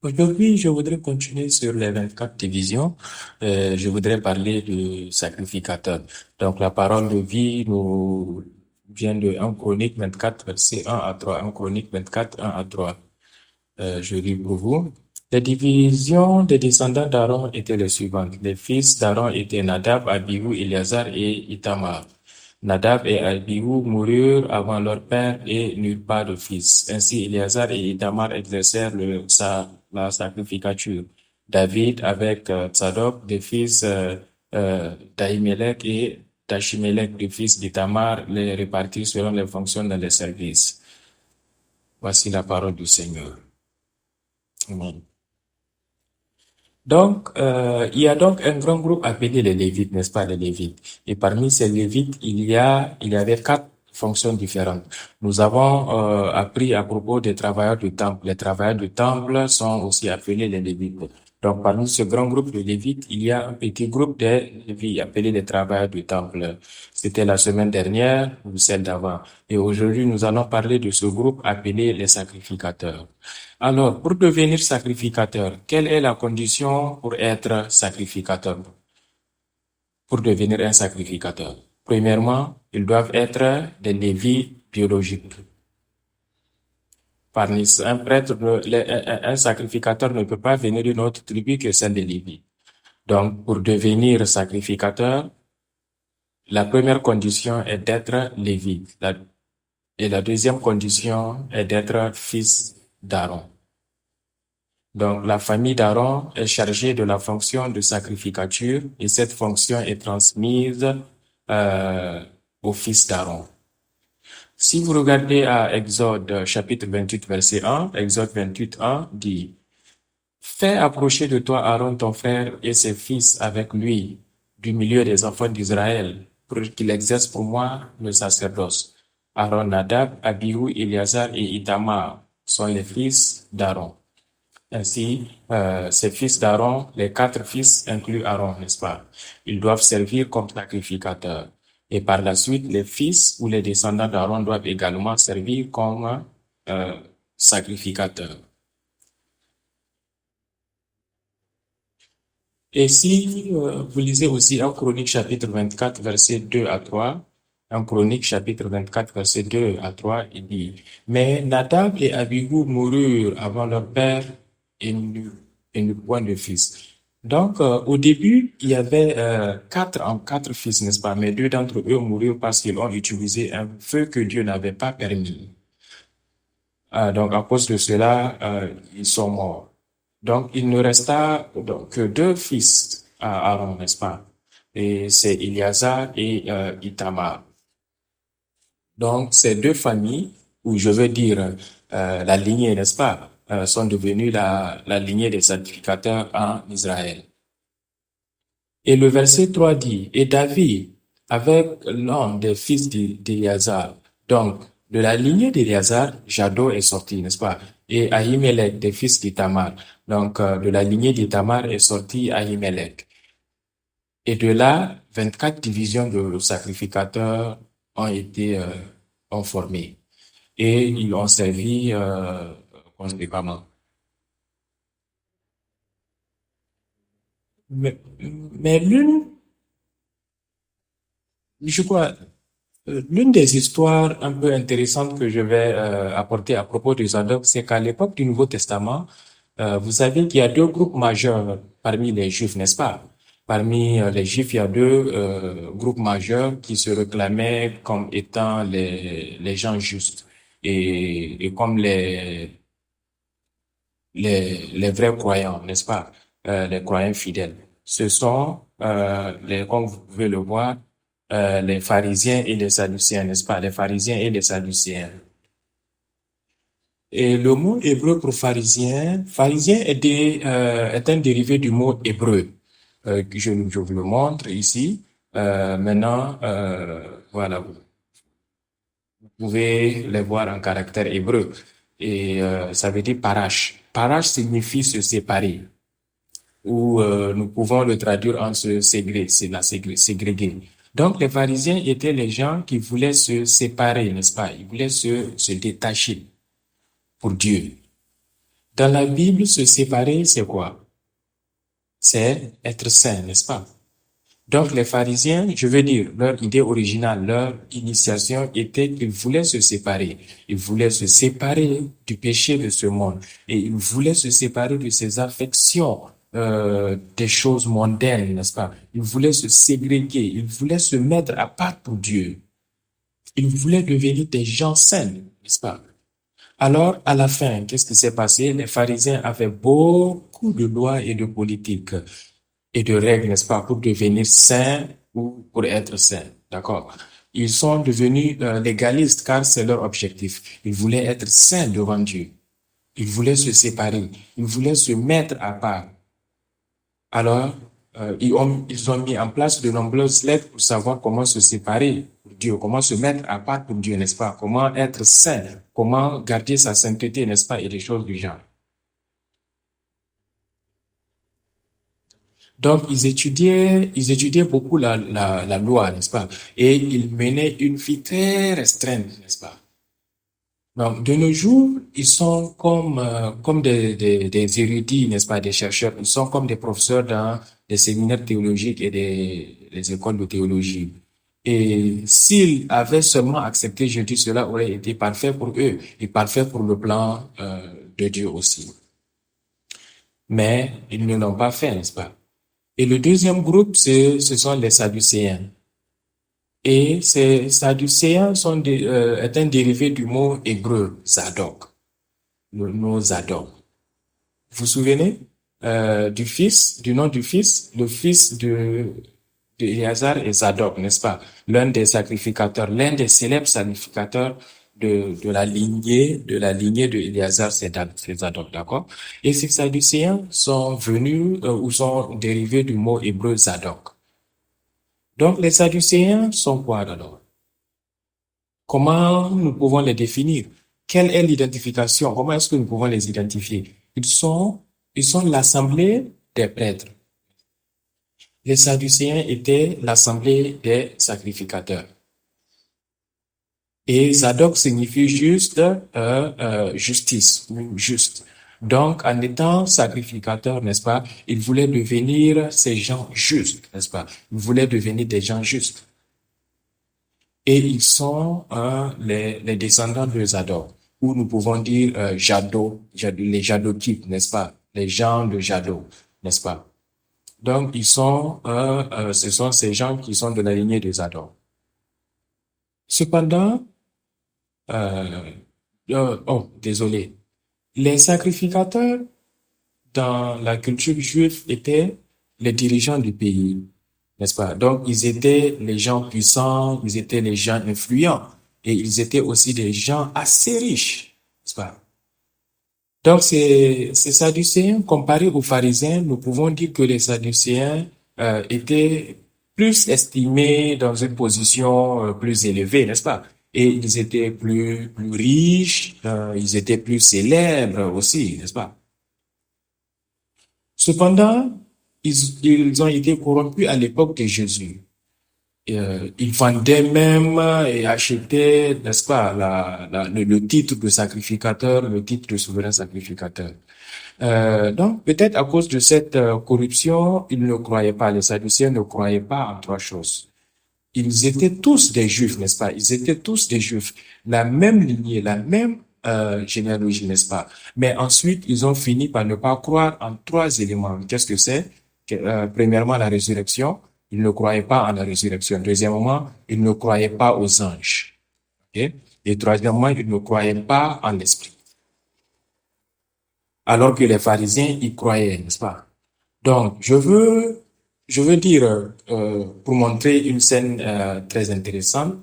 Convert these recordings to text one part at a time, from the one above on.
Aujourd'hui, je voudrais continuer sur les 24 divisions. Je voudrais parler du sacrificateur. Donc, la parole de vie nous vient de 1 Chronique 24, verset 1 à 3. 1 Chronique 24, 1 à 3. Je lis pour vous. Les divisions des descendants d'Aaron étaient les suivantes. Les fils d'Aaron étaient Nadab, Abihu, Éléazar et Ithamar. Nadab et Abihu moururent avant leur père et n'eurent pas de fils. Ainsi, Éléazar et Ithamar exercèrent la sacrificature. David, avec Tsadok, des fils d'Ahimelech et d'Achimelech, des fils d'Ithamar, les répartirent selon les fonctions dans les services. Voici la parole du Seigneur. Amen. Donc, il y a donc un grand groupe appelé les Lévites, n'est-ce pas, les Lévites. Et parmi ces Lévites, il y avait quatre fonctions différentes. Nous avons appris à propos des travailleurs du temple. Les travailleurs du temple sont aussi appelés les Lévites. Donc, parmi ce grand groupe de Lévites, il y a un petit groupe de Lévites appelés les travailleurs du temple. C'était la semaine dernière ou celle d'avant. Et aujourd'hui, nous allons parler de ce groupe appelé les sacrificateurs. Alors, pour devenir sacrificateur, quelle est la condition pour être sacrificateur? Pour devenir un sacrificateur. Premièrement, ils doivent être des lévites biologiques. Parmi un prêtre, un sacrificateur ne peut pas venir d'une autre tribu que celle des Lévites. Donc, pour devenir sacrificateur, la première condition est d'être lévite. Et la deuxième condition est d'être fils d'Aaron. Donc, la famille d'Aaron est chargée de la fonction de sacrificature et cette fonction est transmise euh, au fils d'Aaron. Si vous regardez à Exode chapitre 28 verset 1, Exode 28 1 dit: Fais approcher de toi Aaron ton frère et ses fils avec lui du milieu des enfants d'Israël pour qu'il exerce pour moi le sacerdoce. Aaron, Nadab, Abihu, Éléazar et Ithamar sont les fils d'Aaron. Ainsi, ces fils d'Aaron, les quatre fils incluent Aaron, n'est-ce pas? Ils doivent servir comme sacrificateurs. Et par la suite, les fils ou les descendants d'Aaron doivent également servir comme sacrificateurs. Et si vous lisez aussi un Chronique chapitre 24, verset 2 à 3, un Chronique chapitre 24, verset 2 à 3, il dit: Mais Nadab et Abihu moururent avant leur père et n'eurent point de fils. Donc, au début, il y avait quatre fils, n'est-ce pas? Mais deux d'entre eux moururent parce qu'ils ont utilisé un feu que Dieu n'avait pas permis. Donc, à cause de cela, ils sont morts. Donc, il ne resta donc que deux fils à Aaron, n'est-ce pas? Et c'est Éléazar et Ithamar. Donc, ces deux familles, ou je veux dire la lignée, n'est-ce pas, sont devenues la lignée des sacrificateurs en Israël. Et le verset 3 dit: Et David, avec l'un des fils d'Éléazar, donc de la lignée d'Éléazar, Jado est sorti, n'est-ce pas? Et Ahimelech, des fils d'Ithamar. Donc, de la lignée d'Ithamar est sorti Ahimelech. Et de là, 24 divisions de sacrificateurs ont été formées. Et ils ont servi conséquemment. Mais, mais je crois, l'une des histoires un peu intéressantes que je vais apporter à propos de Zadok, c'est qu'à l'époque du Nouveau Testament, vous savez qu'il y a deux groupes majeurs parmi les Juifs, n'est-ce pas? Parmi les Juifs, il y a deux groupes majeurs qui se réclamaient comme étant les gens justes et comme les vrais croyants, n'est-ce pas? Les croyants fidèles. Ce sont, comme vous pouvez le voir, les pharisiens et les sadducéens, n'est-ce pas? Les pharisiens et les sadducéens. Et le mot hébreu pour pharisien est un dérivé du mot hébreu. Je vous le montre ici. Maintenant, voilà, vous pouvez les voir en caractère hébreu. Et ça veut dire parash. Parash signifie se séparer, ou nous pouvons le traduire en se ségréger, c'est la ségréguer. Donc les pharisiens étaient les gens qui voulaient se séparer, n'est-ce pas? Ils voulaient se détacher pour Dieu. Dans la Bible, se séparer, c'est quoi? C'est être saint, n'est-ce pas? Donc les pharisiens, je veux dire, leur idée originale, leur initiation était qu'ils voulaient se séparer. Ils voulaient se séparer du péché de ce monde. Et ils voulaient se séparer de ces affections, des choses mondaines, n'est-ce pas? Ils voulaient se ségréguer. Ils voulaient se mettre à part pour Dieu. Ils voulaient devenir des gens saints, n'est-ce pas? Alors, à la fin, qu'est-ce qui s'est passé? Les pharisiens avaient beaucoup de lois et de politiques et de règles, n'est-ce pas, pour devenir saints ou pour être saints. D'accord? Ils sont devenus légalistes car c'est leur objectif. Ils voulaient être saints devant Dieu. Ils voulaient se séparer. Ils voulaient se mettre à part. Alors, ils ont mis en place de nombreuses lettres pour savoir comment se séparer pour Dieu, comment se mettre à part pour Dieu, n'est-ce pas? Comment être saint, comment garder sa sainteté, n'est-ce pas? Et des choses du genre. Donc, ils étudiaient beaucoup la loi, n'est-ce pas? Et ils menaient une vie très restreinte, n'est-ce pas? Donc, de nos jours, ils sont comme des érudits, n'est-ce pas, des chercheurs. Ils sont comme des professeurs dans des séminaires théologiques et des écoles de théologie. Et s'ils avaient seulement accepté, je dis, cela aurait été parfait pour eux et parfait pour le plan de Dieu aussi. Mais ils ne l'ont pas fait, n'est-ce pas? Et le deuxième groupe, ce sont les Sadducéens. Et ces Sadducéens est un dérivé du mot hébreu, Zadok, le mot Zadok. Vous vous souvenez du nom du fils, le fils de Éléazar et Zadok, n'est-ce pas? L'un des sacrificateurs, l'un des célèbres sacrificateurs de la lignée de Éléazar, c'est Zadok, d'accord? Et ces Sadducéens sont venus ou sont dérivés du mot hébreu Zadok. Donc les Sadducéens sont quoi alors? Comment nous pouvons les définir? Quelle est l'identification? Comment est-ce que nous pouvons les identifier? Ils sont l'assemblée des prêtres. Les Sadducéens étaient l'assemblée des sacrificateurs. Et Zadok signifie juste justice, ou juste. Donc, en étant sacrificateur, n'est-ce pas, ils voulaient devenir ces gens justes, n'est-ce pas? Ils voulaient devenir des gens justes. Et ils sont les descendants de Zadok, ou nous pouvons dire les Jadokites, n'est-ce pas? Les gens de Jadok, n'est-ce pas? Donc, ce sont ces gens qui sont de la lignée de Zadok. Cependant, euh, désolé, les sacrificateurs dans la culture juive étaient les dirigeants du pays, n'est-ce pas? Donc, ils étaient les gens puissants, ils étaient les gens influents, et ils étaient aussi des gens assez riches, n'est-ce pas? Donc, ces Sadducéens, comparés aux pharisiens, nous pouvons dire que les Sadducéens étaient plus estimés dans une position plus élevée, n'est-ce pas? Et ils étaient plus riches, ils étaient plus célèbres aussi, n'est-ce pas? Cependant, ils ont été corrompus à l'époque de Jésus. Ils vendaient même et achetaient, n'est-ce pas, le titre de sacrificateur, le titre de souverain sacrificateur. Donc, peut-être à cause de cette corruption, ils ne croyaient pas, les Sadducéens ne croyaient pas en trois choses. Ils étaient tous des Juifs, n'est-ce pas? Ils étaient tous des Juifs, la même lignée, la même généalogie, n'est-ce pas? Mais ensuite, ils ont fini par ne pas croire en trois éléments. Qu'est-ce que c'est? Premièrement, la résurrection. Ils ne croyaient pas en la résurrection. Deuxièmement, ils ne croyaient pas aux anges. Ok? Et troisièmement, ils ne croyaient pas en l'esprit. Alors que les pharisiens y croyaient, n'est-ce pas? Donc, je veux dire, pour montrer une scène très intéressante,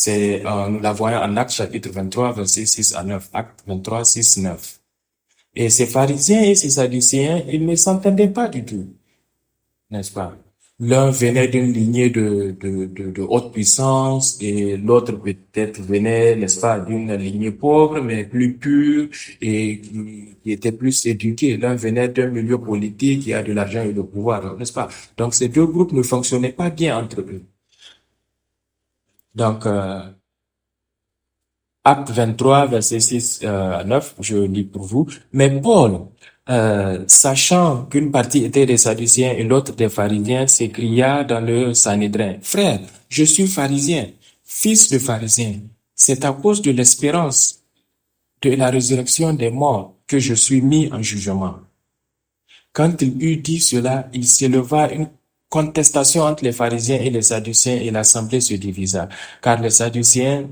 nous la voyons en Actes chapitre 23, versets 6 à 9. Actes 23, 6, 9. Et ces pharisiens et ces sadducéens, ils ne s'entendaient pas du tout, n'est-ce pas? L'un venait d'une lignée de haute puissance et l'autre peut-être venait, n'est-ce pas, d'une lignée pauvre mais plus pure et qui était plus éduquée. L'un venait d'un milieu politique qui a de l'argent et le pouvoir, n'est-ce pas? Donc ces deux groupes ne fonctionnaient pas bien entre eux. Donc Acte 23, verset 6 à 9, je lis pour vous. Mais Paul, sachant qu'une partie était des Sadducéens et l'autre des pharisiens, s'écria dans le Sanhédrin, Frère, je suis pharisien, fils de pharisien. C'est à cause de l'espérance de la résurrection des morts que je suis mis en jugement. Quand il eut dit cela, il s'éleva une contestation entre les pharisiens et les sadducéens et l'assemblée se divisa. Car les sadducéens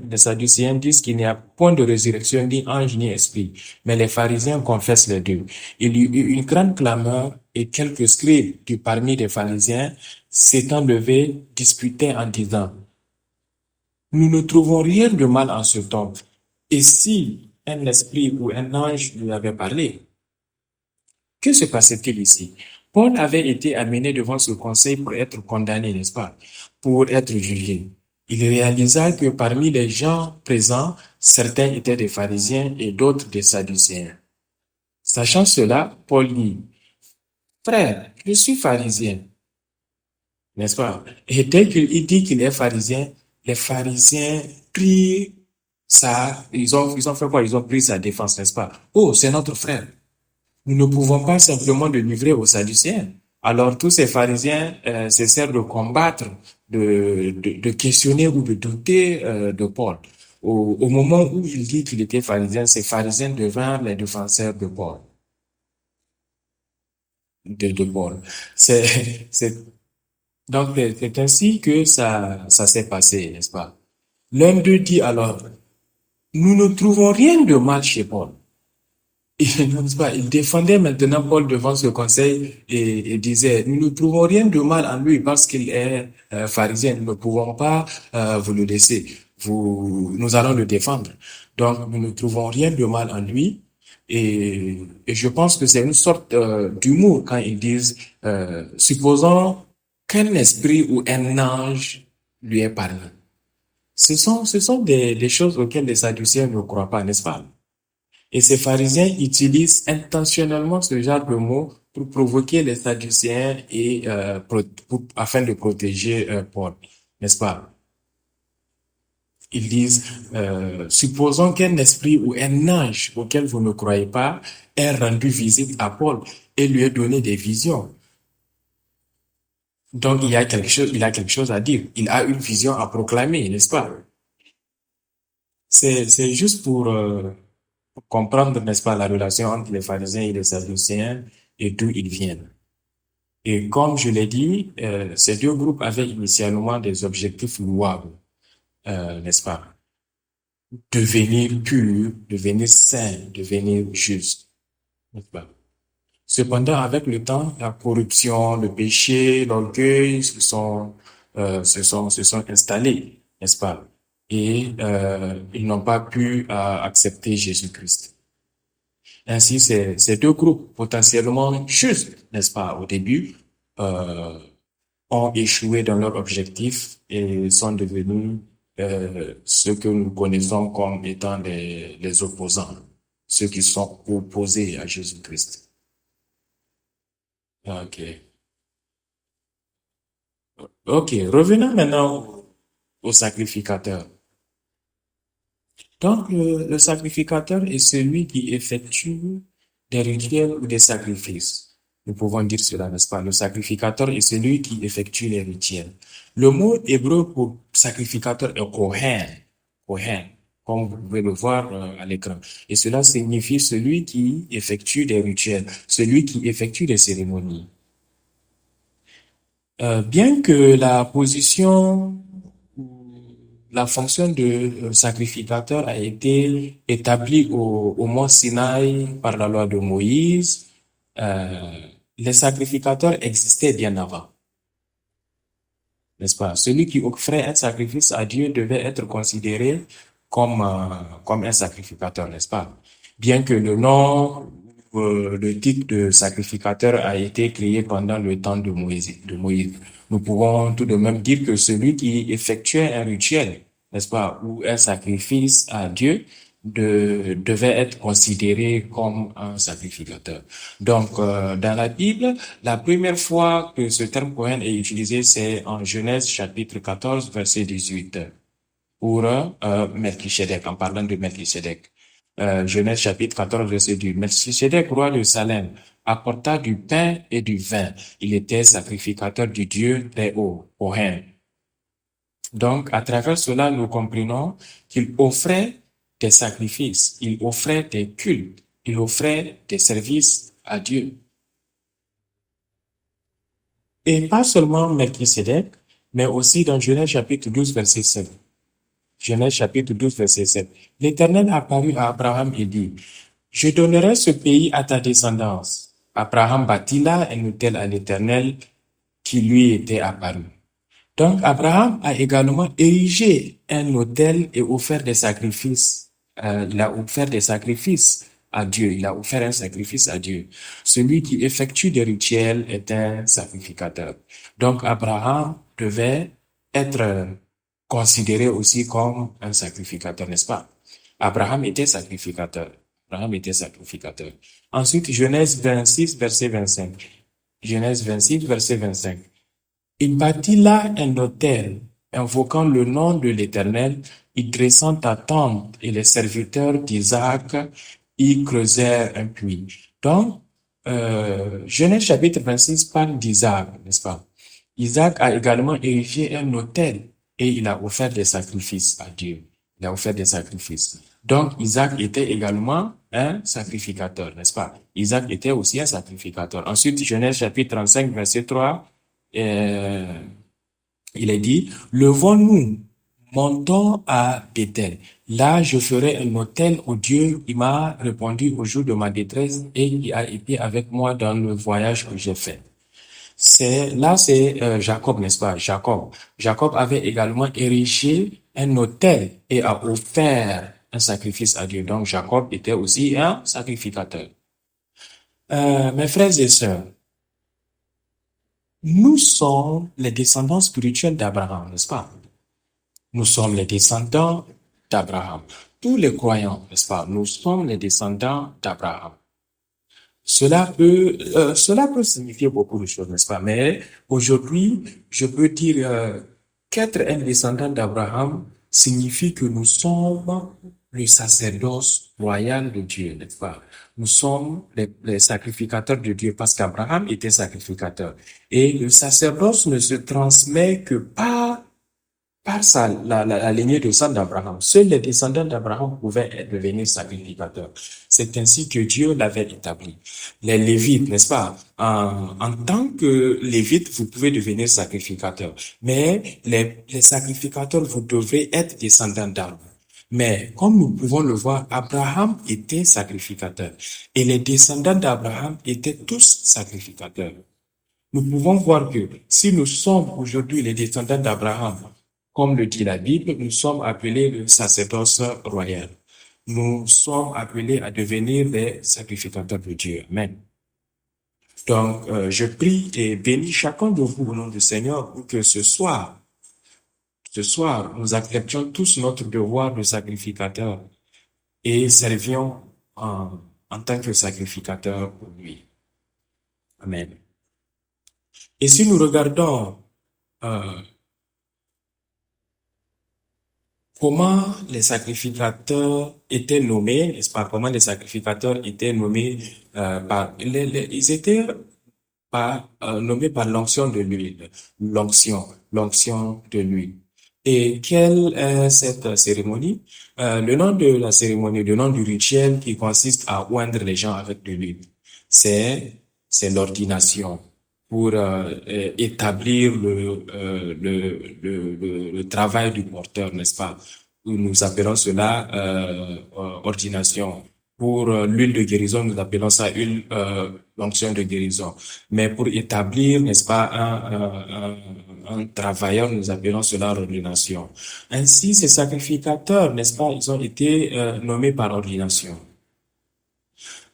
disent qu'il n'y a point de résurrection, ni ange, ni esprit. Mais les pharisiens confessent les deux. Il y eut une grande clameur et quelques scribes du parmi les pharisiens s'étant levés disputaient en disant, nous ne trouvons rien de mal en ce homme. Et si un esprit ou un ange lui avait parlé? Que se passait-il ici? Paul avait été amené devant ce conseil pour être condamné, n'est-ce pas? Pour être jugé. Il réalisa que parmi les gens présents, certains étaient des pharisiens et d'autres des sadducéens. Sachant cela, Paul dit, Frère, je suis pharisien, n'est-ce pas? Et dès qu'il dit qu'il est pharisien, les pharisiens prient ça, ils ont fait quoi? Ils ont pris sa défense, n'est-ce pas? Oh, c'est notre frère. Nous ne pouvons pas simplement le livrer aux Sadducéens. Alors tous ces pharisiens cessèrent de combattre, de questionner ou de douter de Paul. Au moment où il dit qu'il était pharisien, ces pharisiens devinrent les défenseurs de Paul. De Paul. C'est, donc c'est ainsi que ça s'est passé, n'est-ce pas? L'un d'eux dit alors, nous ne trouvons rien de mal chez Paul. Il défendait maintenant Paul devant ce conseil et disait, nous ne trouvons rien de mal en lui parce qu'il est pharisien. Nous ne pouvons pas vous le laisser. Nous allons le défendre. Donc, nous ne trouvons rien de mal en lui. Et je pense que c'est une sorte d'humour quand ils disent, supposons qu'un esprit ou un ange lui ait parlé. Ce sont des choses auxquelles les Sadducéens ne croient pas, n'est-ce pas? Et ces pharisiens utilisent intentionnellement ce genre de mots pour provoquer les Sadducéens et afin de protéger Paul, n'est-ce pas? Ils disent, supposons qu'un esprit ou un ange auquel vous ne croyez pas ait rendu visite à Paul et lui ait donné des visions. Donc il a quelque chose à dire. Il a une vision à proclamer, n'est-ce pas? C'est juste pour comprendre, n'est-ce pas, la relation entre les pharisiens et les sadducéens et d'où ils viennent. Et comme je l'ai dit, ces deux groupes avaient initialement des objectifs louables, n'est-ce pas? Devenir pur, devenir saint, devenir juste, n'est-ce pas? Cependant, avec le temps, la corruption, le péché, l'orgueil se sont installés, n'est-ce pas? Et ils n'ont pas pu accepter Jésus-Christ. Ainsi, ces deux groupes potentiellement justes, n'est-ce pas, au début, euh, ont échoué dans leur objectif et sont devenus ceux que nous connaissons comme étant les opposants, ceux qui sont opposés à Jésus-Christ. Ok. Ok, revenons maintenant au sacrificateur. Donc, le sacrificateur est celui qui effectue des rituels ou des sacrifices. Nous pouvons dire cela, n'est-ce pas? Le sacrificateur est celui qui effectue les rituels. Le mot hébreu pour sacrificateur est kohen, kohen, comme vous pouvez le voir à l'écran. Et cela signifie celui qui effectue des rituels, celui qui effectue des cérémonies. Bien que la fonction de sacrificateur a été établie au mont Sinaï par la loi de Moïse, euh, les sacrificateurs existaient bien avant, n'est-ce pas? Celui qui offrait un sacrifice à Dieu devait être considéré comme un sacrificateur, n'est-ce pas? Bien que le nom, le titre de sacrificateur a été créé pendant le temps de Moïse. Nous pouvons tout de même dire que celui qui effectuait un rituel, n'est-ce pas, ou un sacrifice à Dieu, devait être considéré comme un sacrificateur. Donc, dans la Bible, la première fois que ce terme Cohen est utilisé, c'est en Genèse chapitre 14, verset 18. pour Melchisédek, en parlant de Melchisédek. Genèse chapitre 14, verset 2. Melchisédek, roi de Salem, apporta du pain et du vin. Il était sacrificateur du Dieu très haut, Kohen. Donc, à travers cela, nous comprenons qu'il offrait des sacrifices, il offrait des cultes, il offrait des services à Dieu. Et pas seulement Melchisédek, mais aussi dans Genèse chapitre 12, verset 7. Genèse chapitre 12, verset 7. L'Éternel apparut à Abraham et dit, je donnerai ce pays à ta descendance. Abraham bâtit là un autel à l'Éternel qui lui était apparu. Donc, Abraham a également érigé un autel et offert des sacrifices. Il a offert des sacrifices à Dieu. Il a offert un sacrifice à Dieu. Celui qui effectue des rituels est un sacrificateur. Donc, Abraham devait être considéré aussi comme un sacrificateur, n'est-ce pas? Abraham était sacrificateur. Abraham était sacrificateur. Ensuite, Genèse 26, verset 25. Genèse 26, verset 25. Il bâtit là un autel, invoquant le nom de l'Éternel, y dressant ta tente, et les serviteurs d'Isaac y creusèrent un puits. Donc, Genèse chapitre 26 parle d'Isaac, n'est-ce pas? Isaac a également érigé un autel et il a offert des sacrifices à Dieu. Il a offert des sacrifices. Donc, Isaac était également un sacrificateur, n'est-ce pas? Isaac était aussi un sacrificateur. Ensuite, Genèse chapitre 35, verset 3, euh, il est dit, levons-nous, montons à Bethel. Là, je ferai un autel au Dieu qui m'a répondu au jour de ma détresse et qui a été avec moi dans le voyage que j'ai fait. C'est Jacob, n'est-ce pas? Jacob. Jacob avait également érigé un autel et a offert un sacrifice à Dieu. Donc, Jacob était aussi un sacrificateur. Mes frères et sœurs, nous sommes les descendants spirituels d'Abraham, n'est-ce pas? Nous sommes les descendants d'Abraham. Tous les croyants, n'est-ce pas? Nous sommes les descendants d'Abraham. Cela peut signifier beaucoup de choses, n'est-ce pas? Mais aujourd'hui, je peux dire qu'être un descendant d'Abraham signifie que nous sommes le sacerdoce royal de Dieu, n'est-ce pas? Nous sommes les sacrificateurs de Dieu parce qu'Abraham était sacrificateur. Et le sacerdoce ne se transmet que par la lignée de sang d'Abraham. Seuls les descendants d'Abraham pouvaient devenir sacrificateurs. C'est ainsi que Dieu l'avait établi. Les Lévites, n'est-ce pas? En tant que Lévites, vous pouvez devenir sacrificateurs. Mais les sacrificateurs, vous devrez être descendants d'Aaron. Mais comme nous pouvons le voir, Abraham était sacrificateur. Et les descendants d'Abraham étaient tous sacrificateurs. Nous pouvons voir que si nous sommes aujourd'hui les descendants d'Abraham, comme le dit la Bible, nous sommes appelés le sacerdoce royal. Nous sommes appelés à devenir des sacrificateurs de Dieu. Amen. Donc, je prie et bénis chacun de vous au nom du Seigneur pour que ce soir, nous acceptions tous notre devoir de sacrificateur et servions en tant que sacrificateur pour lui. Amen. Et si nous regardons comment les sacrificateurs étaient nommés, n'est-ce pas? Comment les sacrificateurs étaient nommés ils étaient nommés par l'onction de l'huile, l'onction de l'huile. Et quelle est cette cérémonie? Le nom de la cérémonie, le nom du rituel qui consiste à oindre les gens avec de l'huile, c'est l'ordination pour établir le travail du porteur, n'est-ce pas? Nous appelons cela ordination. Pour l'huile de guérison, nous appelons ça l'onction de guérison. Mais pour établir, n'est-ce pas, un travailleur, nous appelons cela ordination. Ainsi, ces sacrificateurs, n'est-ce pas, ils ont été nommés par ordination.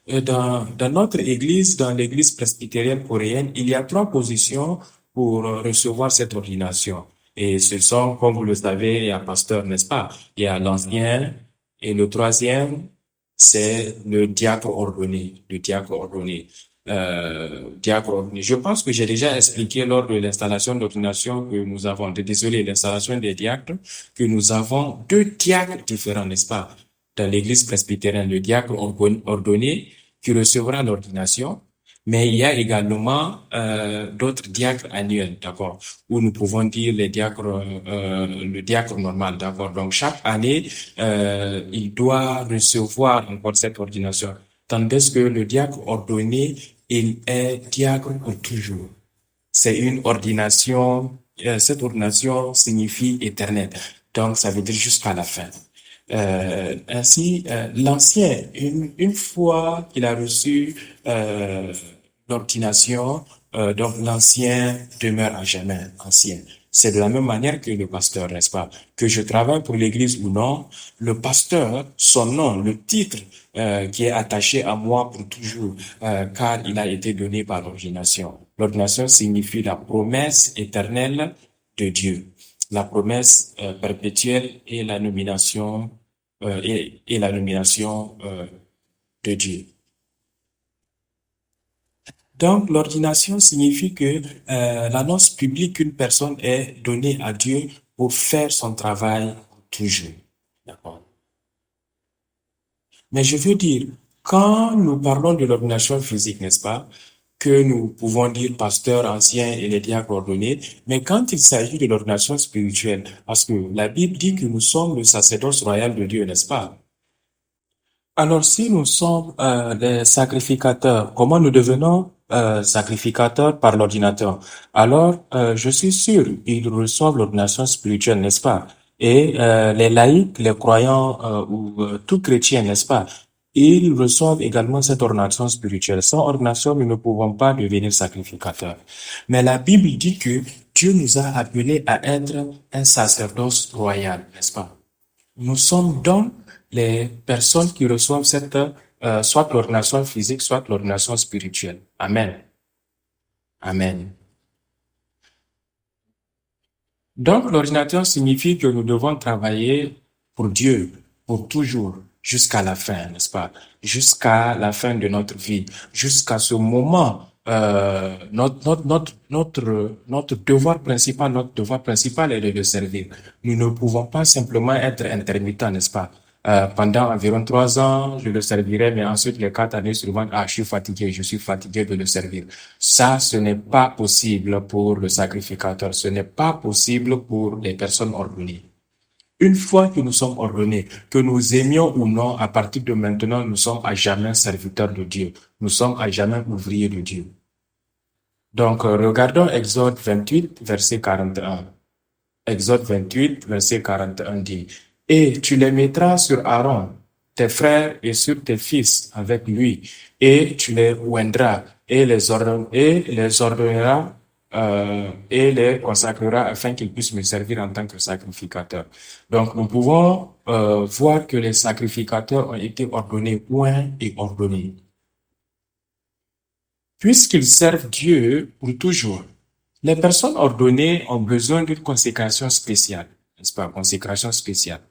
Dans notre église, dans l'église presbytérienne coréenne, il y a 3 positions pour recevoir cette ordination. Et ce sont, comme vous le savez, il y a pasteur, n'est-ce pas? Il y a l'ancien, et le troisième, c'est le diacre ordonné, le diacre ordonné. diacre ordonné. Je pense que j'ai déjà expliqué lors de l'installation d'ordination que nous avons, désolé, l'installation des diacres, que nous avons deux diacres différents, n'est-ce pas? Dans l'église presbytérienne, le diacre ordonné qui recevra l'ordination, mais il y a également d'autres diacres annuels, d'accord, où nous pouvons dire les diacres, le diacre normal, d'accord. Donc chaque année, il doit recevoir encore cette ordination, tandis que le diacre ordonné, il est diacre pour toujours. C'est une ordination, cette ordination signifie éternel, donc ça veut dire jusqu'à la fin. Ainsi, l'ancien, une fois qu'il a reçu l'ordination, donc l'ancien demeure à jamais ancien. C'est de la même manière que le pasteur, n'est-ce pas? Que je travaille pour l'Église ou non, le pasteur, son nom, le titre qui est attaché à moi pour toujours, car il a été donné par l'ordination. L'ordination signifie la promesse éternelle de Dieu, la promesse perpétuelle et la nomination et la nomination de Dieu. Donc, l'ordination signifie que l'annonce publique qu'une personne est donnée à Dieu pour faire son travail toujours. D'accord. Mais je veux dire, quand nous parlons de l'ordination physique, n'est-ce pas, que nous pouvons dire pasteur ancien et les diacres ordonnés, mais quand il s'agit de l'ordination spirituelle, parce que la Bible dit que nous sommes le sacerdoce royal de Dieu, n'est-ce pas? Alors, si nous sommes des sacrificateurs, comment nous devenons sacrificateurs par l'ordinateur? Alors, je suis sûr, ils reçoivent l'ordination spirituelle, n'est-ce pas? Et les laïcs, les croyants ou tout chrétien, n'est-ce pas? Ils reçoivent également cette ordination spirituelle. Sans ordination, nous ne pouvons pas devenir sacrificateurs. Mais la Bible dit que Dieu nous a appelés à être un sacerdoce royal, n'est-ce pas? Nous sommes donc les personnes qui reçoivent cette, soit l'ordination physique, soit l'ordination spirituelle. Amen. Amen. Donc, l'ordination signifie que nous devons travailler pour Dieu, pour toujours, jusqu'à la fin, n'est-ce pas? Jusqu'à la fin de notre vie, jusqu'à ce moment, notre devoir principal est de le servir. Nous ne pouvons pas simplement être intermittents, n'est-ce pas? Pendant environ 3 ans, je le servirai, mais ensuite les 4 années suivantes, je suis fatigué de le servir. Ça, ce n'est pas possible pour le sacrificateur. Ce n'est pas possible pour les personnes ordonnées. Une fois que nous sommes ordonnés, que nous aimions ou non, à partir de maintenant, nous sommes à jamais serviteurs de Dieu. Nous sommes à jamais ouvriers de Dieu. Donc, regardons Exode 28, verset 41. Exode 28, verset 41 dit, « Et tu les mettras sur Aaron, tes frères et sur tes fils avec lui, et tu les oindras et les ordonneras et les consacreras afin qu'ils puissent me servir en tant que sacrificateur. » Donc, nous pouvons voir que les sacrificateurs ont été ordonnés, oints et ordonnés. Puisqu'ils servent Dieu pour toujours, les personnes ordonnées ont besoin d'une consécration spéciale, n'est-ce pas? Consécration spéciale.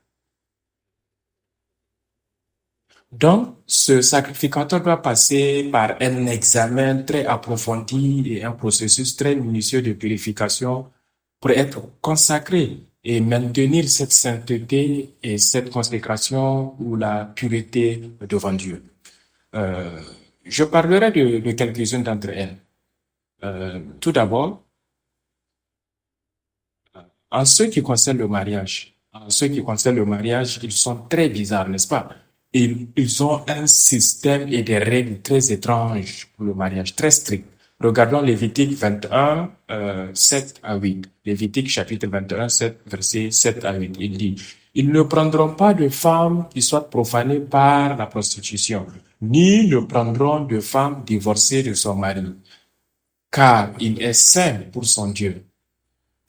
Donc, ce sacrificateur doit passer par un examen très approfondi et un processus très minutieux de purification pour être consacré et maintenir cette sainteté et cette consécration ou la pureté devant Dieu. Je parlerai de quelques-unes d'entre elles. Tout d'abord, en ce qui concerne le mariage, ils sont très bizarres, n'est-ce pas? Ils ont un système et des règles très étranges pour le mariage, très stricts. Regardons Lévitique 21, 7 à 8. Lévitique chapitre 21, 7, verset 7 à 8. Il dit, « Ils ne prendront pas de femmes qui soient profanées par la prostitution, ni ne prendront de femme divorcée de son mari, car il est saint pour son Dieu.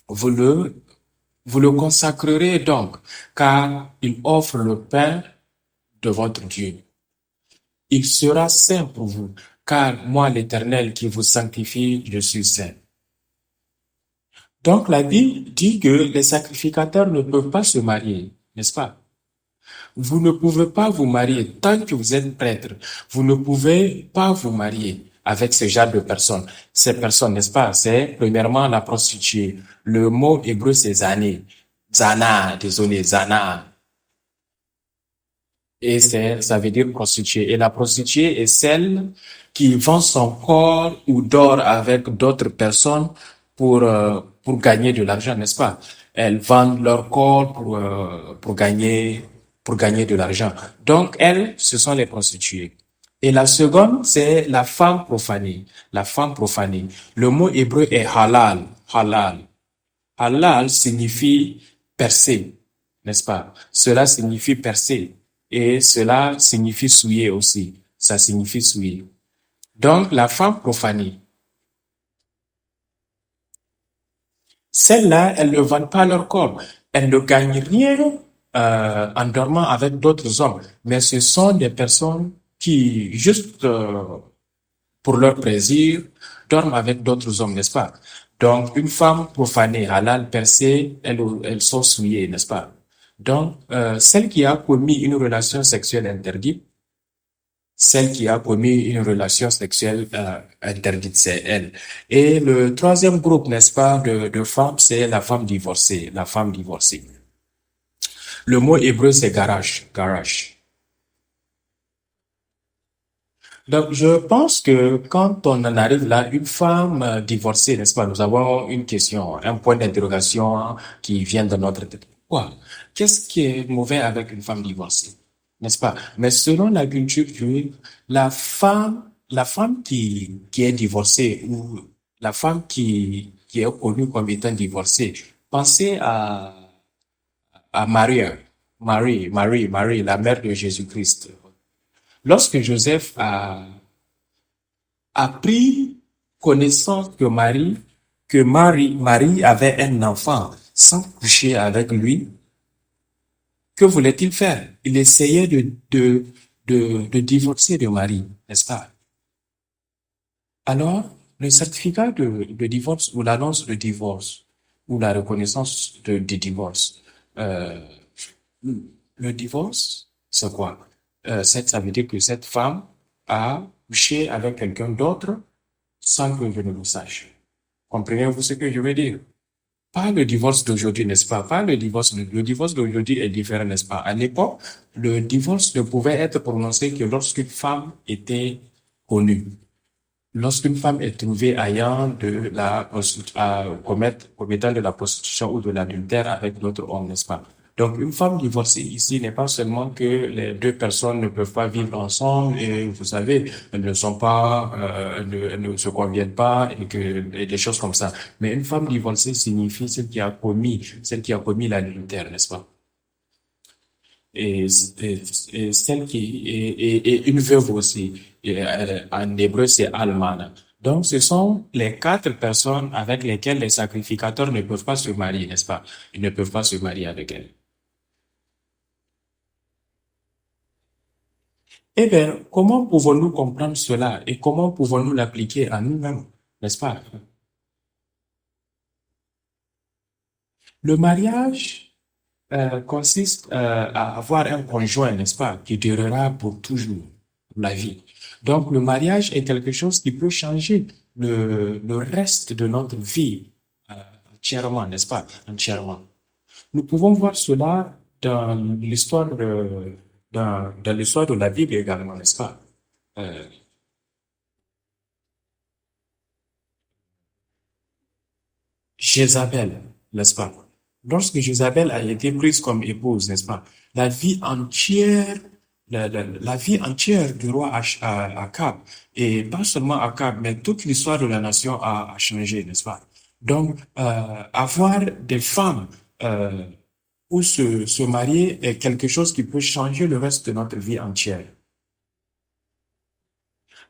Vous le consacrerez donc, car il offre le pain de votre Dieu. Il sera saint pour vous, car moi, l'Éternel qui vous sanctifie, je suis saint. » Donc la Bible dit que les sacrificateurs ne peuvent pas se marier, n'est-ce pas? Vous ne pouvez pas vous marier tant que vous êtes prêtre. Vous ne pouvez pas vous marier avec ce genre de personnes. Ces personnes, n'est-ce pas? C'est premièrement la prostituée. Le mot hébreu, c'est zané. Zana, désolé, zana. Et ça veut dire prostituée. Et la prostituée est celle qui vend son corps ou dort avec d'autres personnes pour gagner de l'argent, n'est-ce pas? Elles vendent leur corps pour gagner de l'argent. Donc, elles, ce sont les prostituées. Et la seconde, c'est la femme profanée. La femme profanée. Le mot hébreu est halal. Halal. Halal signifie percer, n'est-ce pas? Cela signifie percer. Et cela signifie souiller aussi. Ça signifie souiller. Donc, la femme profanée, celles-là, elles ne vendent pas leur corps. Elles ne gagnent rien en dormant avec d'autres hommes. Mais ce sont des personnes qui, juste pour leur plaisir, dorment avec d'autres hommes, n'est-ce pas? Donc, une femme profanée, halal, percée, elles sont souillées, n'est-ce pas? Donc, celle qui a commis une relation sexuelle interdite, celle qui a commis une relation sexuelle interdite, c'est elle. Et le troisième groupe, n'est-ce pas, de femmes, c'est la femme divorcée, la femme divorcée. Le mot hébreu, c'est garage, garage. Donc, je pense que quand on en arrive là, une femme divorcée, n'est-ce pas, nous avons une question, un point d'interrogation qui vient de notre tête. Quoi? Qu'est-ce qui est mauvais avec une femme divorcée? N'est-ce pas? Mais selon la culture juive, la femme qui est divorcée ou la femme qui est connue comme étant divorcée, pensez à Marie, Marie, la mère de Jésus-Christ. Lorsque Joseph a pris connaissance Marie avait un enfant sans coucher avec lui, que voulait-il faire? Il essayait de divorcer de Marie, n'est-ce pas? Alors, le certificat de divorce ou l'annonce de divorce ou la reconnaissance de divorce, euh, le divorce, c'est quoi? Ça veut dire que cette femme a couché avec quelqu'un d'autre sans que je ne le sache. Comprenez-vous ce que je veux dire? Pas le divorce d'aujourd'hui, n'est-ce pas? Pas le divorce d'aujourd'hui est différent, n'est-ce pas? À l'époque, le divorce ne pouvait être prononcé que lorsqu'une femme était connue. Lorsqu'une femme est trouvée ayant commettant de la prostitution ou de l'adultère avec d'autres hommes, n'est-ce pas? Donc, une femme divorcée ici n'est pas seulement que les deux personnes ne peuvent pas vivre ensemble et vous savez, elles ne sont pas, elles ne se conviennent pas et des choses comme ça. Mais une femme divorcée signifie celle qui a commis l'adultère, n'est-ce pas? Et celle et une veuve aussi. Et, en hébreu, c'est almana. Donc, ce sont les quatre personnes avec lesquelles les sacrificateurs ne peuvent pas se marier, n'est-ce pas? Ils ne peuvent pas se marier avec elles. Eh bien, comment pouvons-nous comprendre cela et comment pouvons-nous l'appliquer à nous-mêmes, n'est-ce pas? Le mariage consiste à avoir un conjoint, n'est-ce pas, qui durera pour toujours, pour la vie. Donc, le mariage est quelque chose qui peut changer le reste de notre vie euh, entièrement, n'est-ce pas, entièrement. Nous pouvons voir cela dans l'histoire de la Bible également, n'est-ce pas? Euh, Jézabel, n'est-ce pas? Lorsque Jézabel a été prise comme épouse, n'est-ce pas? La vie entière, la vie entière du roi Akab, et pas seulement Akab, mais toute l'histoire de la nation a changé, n'est-ce pas? Donc, avoir des femmes ou se marier est quelque chose qui peut changer le reste de notre vie entière.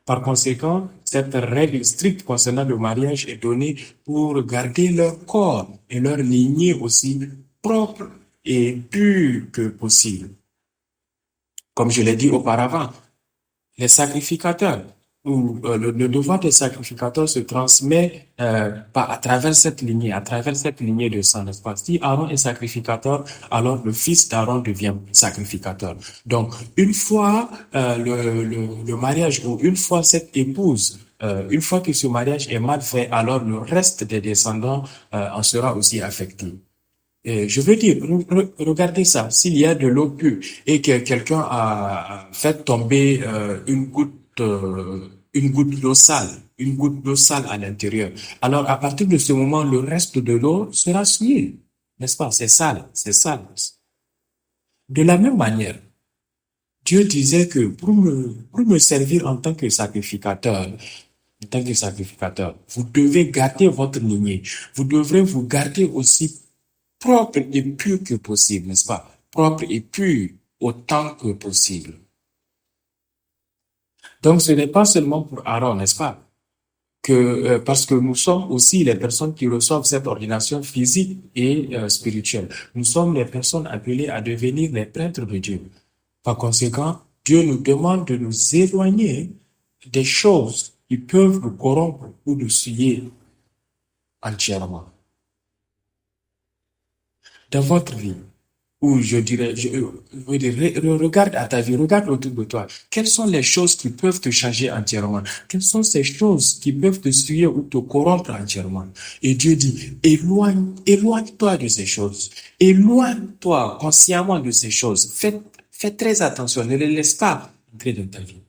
Par conséquent, cette règle stricte concernant le mariage est donnée pour garder leur corps et leur lignée aussi propre et pure que possible. Comme je l'ai dit auparavant, les sacrificateurs ou le devoir des sacrificateurs se transmet à travers cette lignée, à travers cette lignée de sang, n'est-ce pas? Si Aaron est sacrificateur, alors le fils d'Aaron devient sacrificateur. Donc, une fois le mariage ou une fois cette épouse une fois que ce mariage est mal fait, alors le reste des descendants en sera aussi affecté. Je veux dire, regardez ça, s'il y a de l'eau pure et que quelqu'un a fait tomber une goutte d'eau sale, une goutte d'eau sale à l'intérieur, alors à partir de ce moment, le reste de l'eau sera souillé, n'est-ce pas? C'est sale, c'est sale. De la même manière, Dieu disait que pour me servir en tant que sacrificateur, vous devez garder votre lignée. Vous devrez vous garder aussi propre et pur que possible, n'est-ce pas? Propre et pur autant que possible. Donc, ce n'est pas seulement pour Aaron, n'est-ce pas? Parce que nous sommes aussi les personnes qui reçoivent cette ordination physique et spirituelle. Nous sommes les personnes appelées à devenir les prêtres de Dieu. Par conséquent, Dieu nous demande de nous éloigner des choses qui peuvent nous corrompre ou nous souiller entièrement. Dans votre vie, ou je dirais, regarde à ta vie, regarde autour de toi. Quelles sont les choses qui peuvent te changer entièrement? Quelles sont ces choses qui peuvent te souiller ou te corrompre entièrement? Et Dieu dit, éloigne-toi de ces choses. Éloigne-toi consciemment de ces choses. Fais très attention, ne les laisse pas entrer dans ta vie.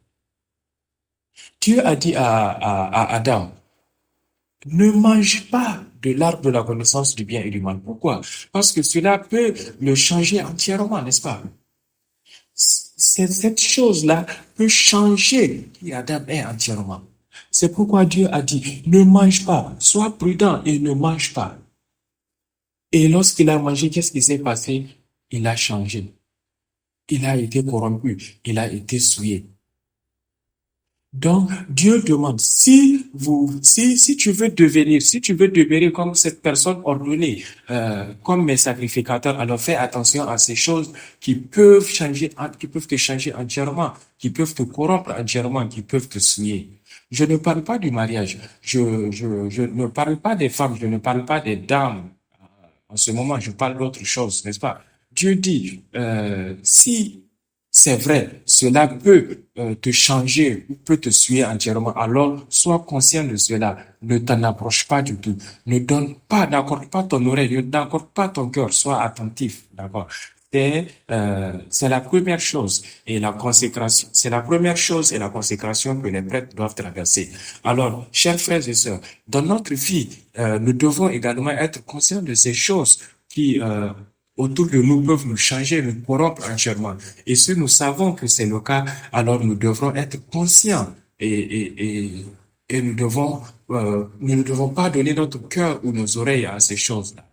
Dieu a dit à Adam, ne mange pas de l'arbre de la connaissance du bien et du mal. Pourquoi? Parce que cela peut le changer entièrement, n'est-ce pas? Cette chose-là peut changer qui Adam est entièrement. C'est pourquoi Dieu a dit, ne mange pas, sois prudent et ne mange pas. Et lorsqu'il a mangé, qu'est-ce qui s'est passé? Il a changé. Il a été corrompu. Il a été souillé. Donc, Dieu demande, si si tu veux devenir comme cette personne ordonnée, comme mes sacrificateurs, alors fais attention à ces choses qui peuvent te changer entièrement, qui peuvent te corrompre entièrement, qui peuvent te souiller. Je ne parle pas du mariage. Je ne parle pas des femmes, je ne parle pas des dames. En ce moment, je parle d'autre chose, n'est-ce pas? Dieu dit, si c'est vrai, cela peut te changer ou peut te suivre entièrement, alors sois conscient de cela. Ne t'en approche pas du tout. N'accorde pas ton oreille, n'accorde pas ton cœur, sois attentif, d'accord? C'est la première chose et la consécration. C'est la première chose et la consécration que les prêtres doivent traverser. Alors, chers frères et sœurs, dans notre vie, nous devons également être conscients de ces choses qui, autour de nous peuvent nous changer, nous corrompre entièrement. Et si nous savons que c'est le cas, alors nous devrons être conscients et nous ne devons pas donner notre cœur ou nos oreilles à ces choses-là.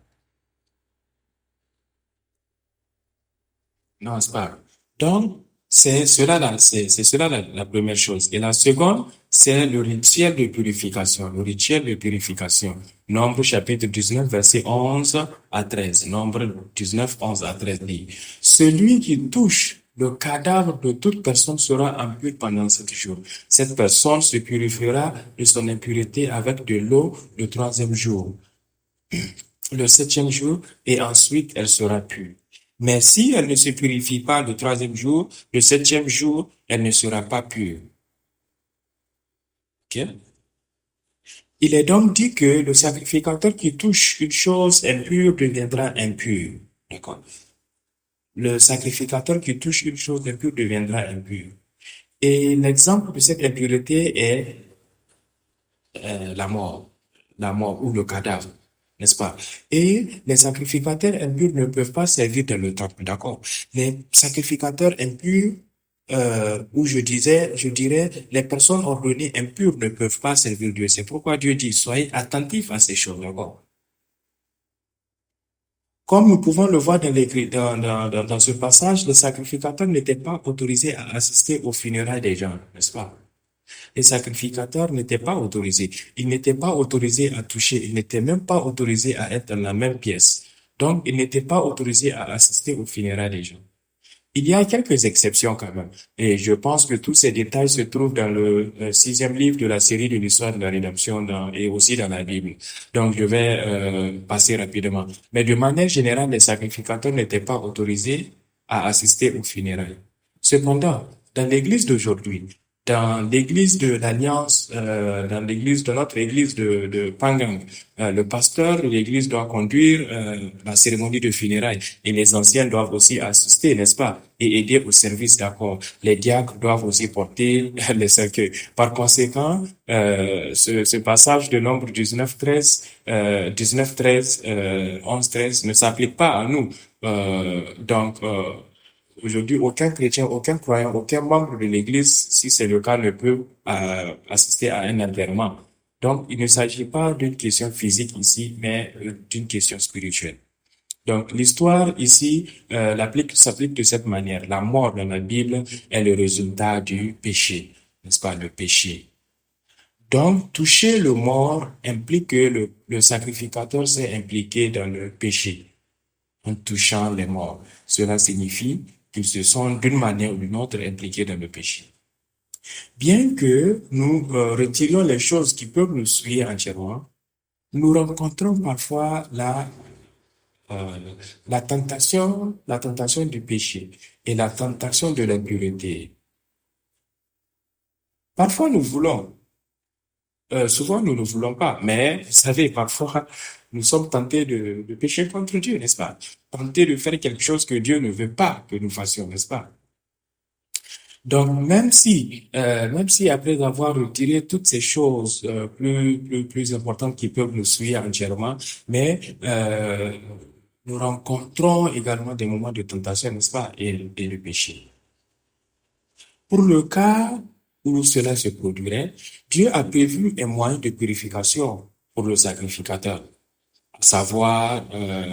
Non, c'est pas. Donc, c'est cela la première chose. Et la seconde, c'est le rituel de purification. Le rituel de purification. Nombre chapitre 19, verset 11 à 13. Nombre 19, 11 à 13 dit, celui qui touche le cadavre de toute personne sera impur pendant 7 jours. Cette personne se purifiera de son impureté avec de l'eau le troisième jour, le septième jour, et ensuite elle sera pure. Mais si elle ne se purifie pas le troisième jour, le septième jour, elle ne sera pas pure. Ok? Il est donc dit que le sacrificateur qui touche une chose impure deviendra impur. D'accord? Le sacrificateur qui touche une chose impure deviendra impur. Et l'exemple de cette impureté est la mort ou le cadavre, n'est-ce pas? Et les sacrificateurs impurs ne peuvent pas servir dans le temple, d'accord? Les sacrificateurs impurs, ou je dirais, les personnes ordonnées impures ne peuvent pas servir Dieu. C'est pourquoi Dieu dit, soyez attentifs à ces choses, d'accord? Comme nous pouvons le voir dans ce passage, les sacrificateurs n'étaient pas autorisés à assister aux funérailles des gens, n'est-ce pas? Les sacrificateurs n'étaient pas autorisés. Ils n'étaient pas autorisés à toucher. Ils n'étaient même pas autorisés à être dans la même pièce. Donc, ils n'étaient pas autorisés à assister aux funérailles des gens. Il y a quelques exceptions quand même. Et je pense que tous ces détails se trouvent dans le sixième livre de la série de l'histoire de la rédemption et aussi dans la Bible. Donc, je vais passer rapidement. Mais de manière générale, les sacrificateurs n'étaient pas autorisés à assister aux funérailles. Cependant, dans l'église d'aujourd'hui, Dans l'église de l'Alliance, dans l'église de notre église de Pangang, le pasteur de l'église doit conduire la cérémonie de funérailles et les anciens doivent aussi assister, n'est-ce pas, et aider au service, d'accord. Les diacres doivent aussi porter les cercueils. Par conséquent, ce passage de Nombre 11, 13 ne s'applique pas à nous. Aujourd'hui, aucun chrétien, aucun croyant, aucun membre de l'Église, si c'est le cas, ne peut assister à un enterrement. Donc, il ne s'agit pas d'une question physique ici, mais d'une question spirituelle. Donc, l'histoire ici s'applique de cette manière. La mort dans la Bible est le résultat du péché, n'est-ce pas, le péché. Donc, toucher le mort implique que le sacrificateur s'est impliqué dans le péché en touchant les morts. Cela signifie qu'ils se sont d'une manière ou d'une autre impliqués dans le péché. Bien que nous retirions les choses qui peuvent nous souiller entièrement, nous rencontrons parfois euh, la tentation du péché et la tentation de l'impureté. Parfois nous voulons, souvent nous ne voulons pas, mais vous savez, parfois nous sommes tentés de pécher contre Dieu, n'est-ce pas? Tentés de faire quelque chose que Dieu ne veut pas que nous fassions, n'est-ce pas? Donc, même si après avoir retiré toutes ces choses plus importantes qui peuvent nous suivre entièrement, mais nous rencontrons également des moments de tentation, n'est-ce pas, et le péché. Pour le cas où cela se produirait, Dieu a prévu un moyen de purification pour le sacrificateur, à savoir